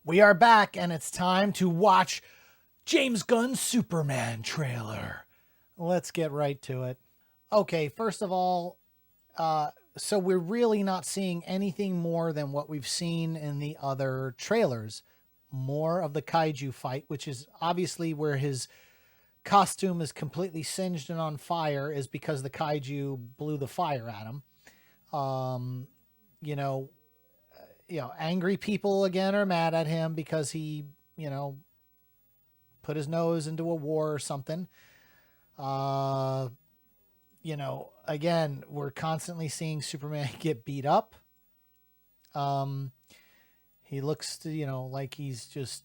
We are back, and it's time to watch James Gunn's Superman trailer. Let's get right to it. Okay, first of all, so we're really not seeing anything more than what we've seen in the other trailers. More of the kaiju fight, which is obviously where his costume is completely singed and on fire, is because the kaiju blew the fire at him. Angry people again are mad at him because he, put his nose into a war or something. Again, we're constantly seeing Superman get beat up. He looks, like he's just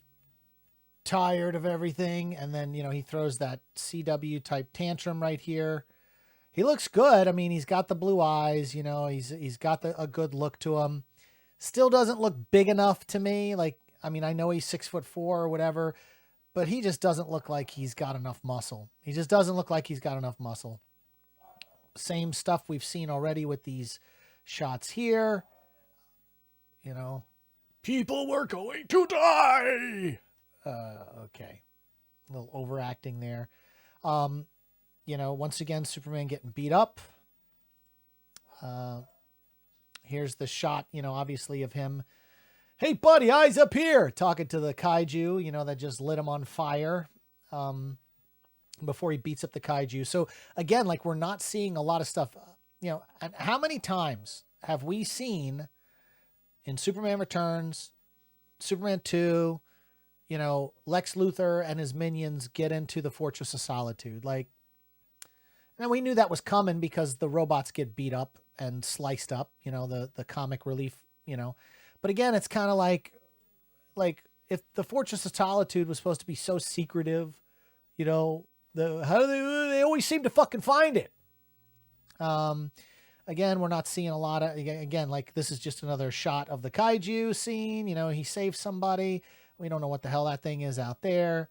tired of everything. And then, he throws that CW type tantrum right here. He looks good. I mean, he's got the blue eyes, he's got a good look to him. Still doesn't look big enough to me. I know he's 6'4" or whatever, but he just doesn't look like he's got enough muscle. He just doesn't look like he's got enough muscle. Same stuff we've seen already with these shots here. People were going to die. Okay. A little overacting there. Once again, Superman getting beat up. Here's the shot, obviously of him. Hey, buddy, eyes up here. Talking to the kaiju, that just lit him on fire before he beats up the kaiju. So, again, we're not seeing a lot of stuff. And how many times have we seen in Superman Returns, Superman 2, Lex Luthor and his minions get into the Fortress of Solitude? And we knew that was coming because the robots get beat up and sliced up, the comic relief, But again, it's kind of like if the Fortress of Solitude was supposed to be so secretive, how do they always seem to fucking find it? Again, we're not seeing a lot of, this is just another shot of the kaiju scene. He saves somebody. We don't know what the hell that thing is out there.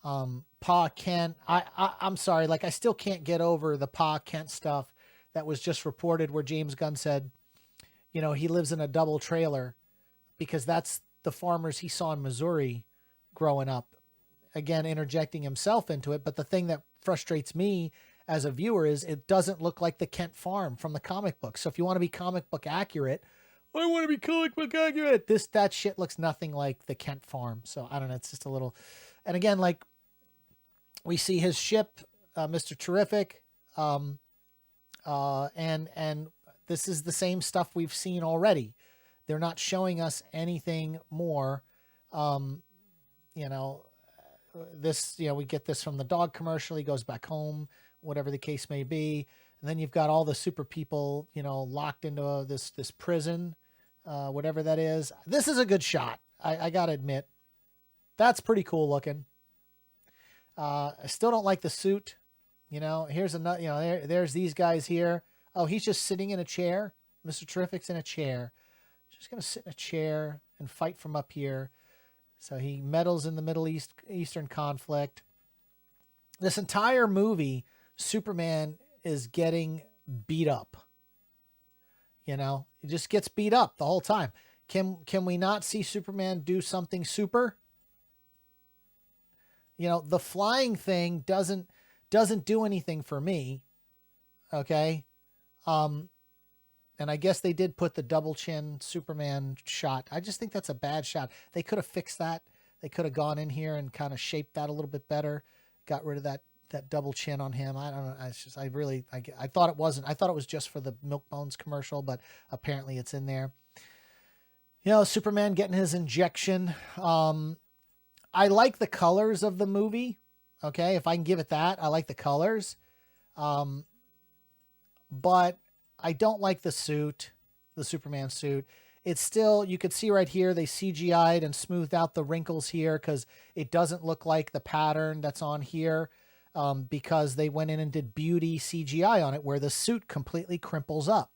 Pa Kent, I'm sorry, I still can't get over the Pa Kent stuff that was just reported where James Gunn said, he lives in a double trailer because that's the farmers he saw in Missouri growing up. Again, interjecting himself into it. But the thing that frustrates me as a viewer is it doesn't look like the Kent farm from the comic book. So if you want to be comic book accurate, I want to be comic book accurate. That shit looks nothing like the Kent farm. So I don't know. It's just a little, and again, we see his ship, Mr. Terrific. And this is the same stuff we've seen already. They're not showing us anything more. We get this from the dog commercial. He goes back home, whatever the case may be. And then you've got all the super people, locked into this prison, whatever that is. This is a good shot. I got to admit, that's pretty cool looking. I still don't like the suit. Here's another, there's these guys here. Oh, he's just sitting in a chair. Mr. Terrific's in a chair. Just going to sit in a chair and fight from up here. So he meddles in the Eastern conflict. This entire movie, Superman is getting beat up. He just gets beat up the whole time. Can we not see Superman do something super? The flying thing doesn't do anything for me. Okay. And I guess they did put the double chin Superman shot. I just think that's a bad shot. They could have fixed that. They could have gone in here and kind of shaped that a little bit better. Got rid of that double chin on him. I don't know. I thought it wasn't. I thought it was just for the Milk Bones commercial, but apparently it's in there. Superman getting his injection. I like the colors of the movie. Okay, if I can give it that, I like the colors. But I don't like the suit, the Superman suit. It's still, you could see right here, they CGI'd and smoothed out the wrinkles here because it doesn't look like the pattern that's on here because they went in and did beauty CGI on it where the suit completely crimples up.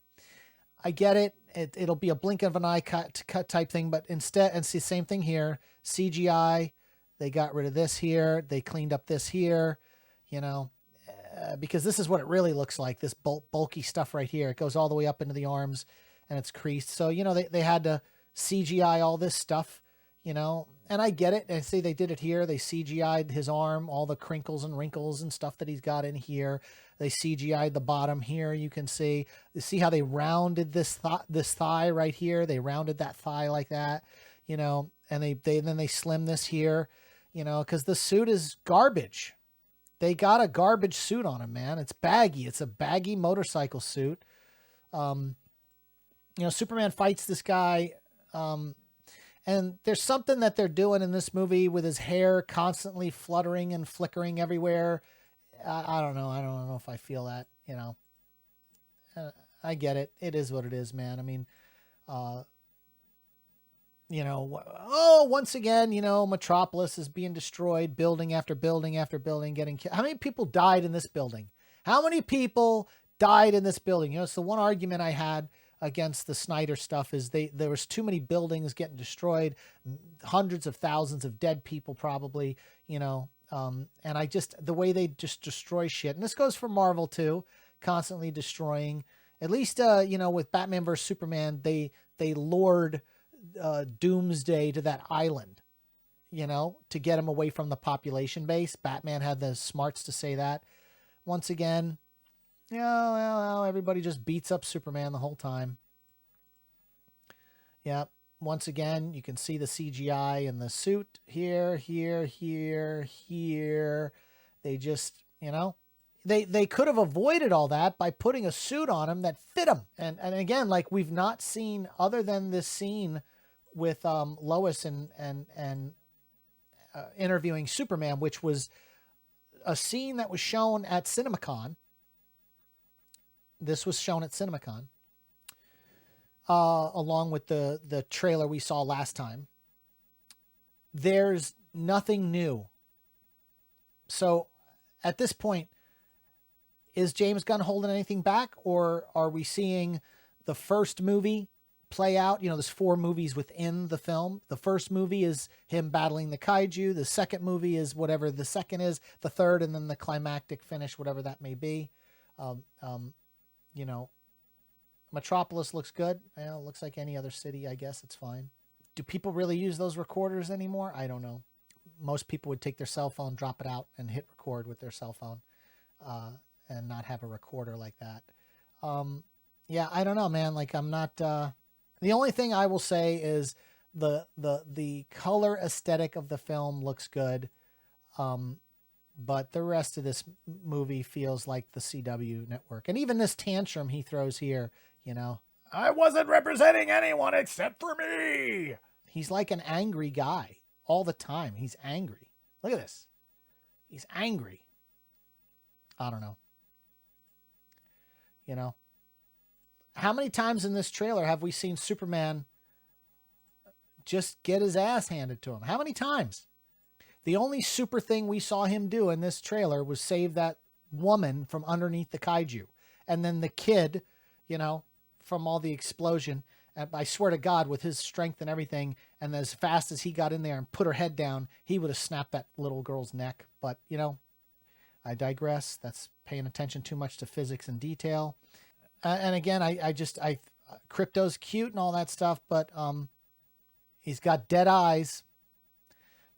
I get it. It'll be a blink of an eye cut type thing, but instead, it's the same thing here. CGI, they got rid of this here. They cleaned up this here, because this is what it really looks like, this bulky stuff right here. It goes all the way up into the arms and it's creased. So, they had to CGI all this stuff, you know, and I get it. I say they did it here. They CGI'd his arm, all the crinkles and wrinkles and stuff that he's got in here. They CGI'd the bottom here. You can see how they rounded this thigh right here. They rounded that thigh like that, you know, and then they slim this here, you know, because the suit is garbage. They got a garbage suit on him, man. It's baggy. It's a baggy motorcycle suit. You know, Superman fights this guy. And there's something that they're doing in this movie with his hair constantly fluttering and flickering everywhere. I don't know. I don't know if I feel that, you know. I get it. It is what it is, man. I mean, you know, once again, you know, Metropolis is being destroyed, building after building after building, getting killed. How many people died in this building? How many people died in this building? You know, it's the one argument I had against the Snyder stuff is there was too many buildings getting destroyed, hundreds of thousands of dead people probably, you know, and the way they just destroy shit. And this goes for Marvel too, constantly destroying. At least, you know, with Batman vs. Superman, they lured Doomsday to that island, you know, to get him away from the population base. Batman had the smarts to say that. Once again, yeah, well, everybody just beats up Superman the whole time. Yeah, once again, you can see the CGI in the suit here, here, here, here. They just, you know, they could have avoided all that by putting a suit on him that fit him. And again, like we've not seen, other than this scene with Lois and interviewing Superman, which was a scene that was shown at CinemaCon. This was shown at CinemaCon, along with the trailer we saw last time. There's nothing new. So at this point, is James Gunn holding anything back, or are we seeing the first movie play out? You know, there's 4 movies within the film. The first movie is him battling the kaiju. The second movie is whatever the second is, the third, and then the climactic finish, whatever that may be. You know, Metropolis looks good. You know, it looks like any other city, I guess. It's fine. Do people really use those recorders anymore? I don't know. Most people would take their cell phone, drop it out, and hit record with their cell phone, and not have a recorder like that. Yeah, I don't know, man. Like, I'm not... the only thing I will say is the color aesthetic of the film looks good. But the rest of this movie feels like the CW network. And even this tantrum he throws here, you know. I wasn't representing anyone except for me. He's like an angry guy all the time. He's angry. Look at this. He's angry. I don't know. You know. How many times in this trailer have we seen Superman just get his ass handed to him? How many times? The only super thing we saw him do in this trailer was save that woman from underneath the kaiju. And then the kid, you know, from all the explosion. And I swear to God, with his strength and everything, and as fast as he got in there and put her head down, he would have snapped that little girl's neck. But, you know, I digress. That's paying attention too much to physics and detail. And again, Krypto's cute and all that stuff, but he's got dead eyes.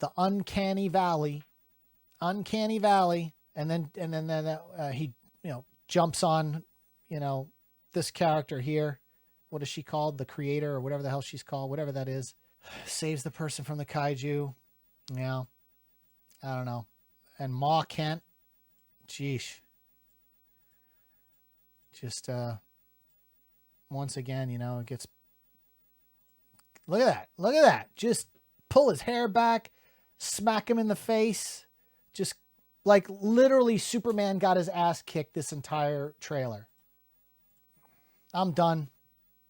The Uncanny Valley, and then he, you know, jumps on, you know, this character here. What is she called? The creator, or whatever the hell she's called, whatever that is. Saves the person from the kaiju. Yeah, I don't know. And Ma Kent, sheesh. Just once again, you know, it gets. Look at that! Just pull his hair back. Smack him in the face. Just like literally Superman got his ass kicked this entire trailer. I'm done.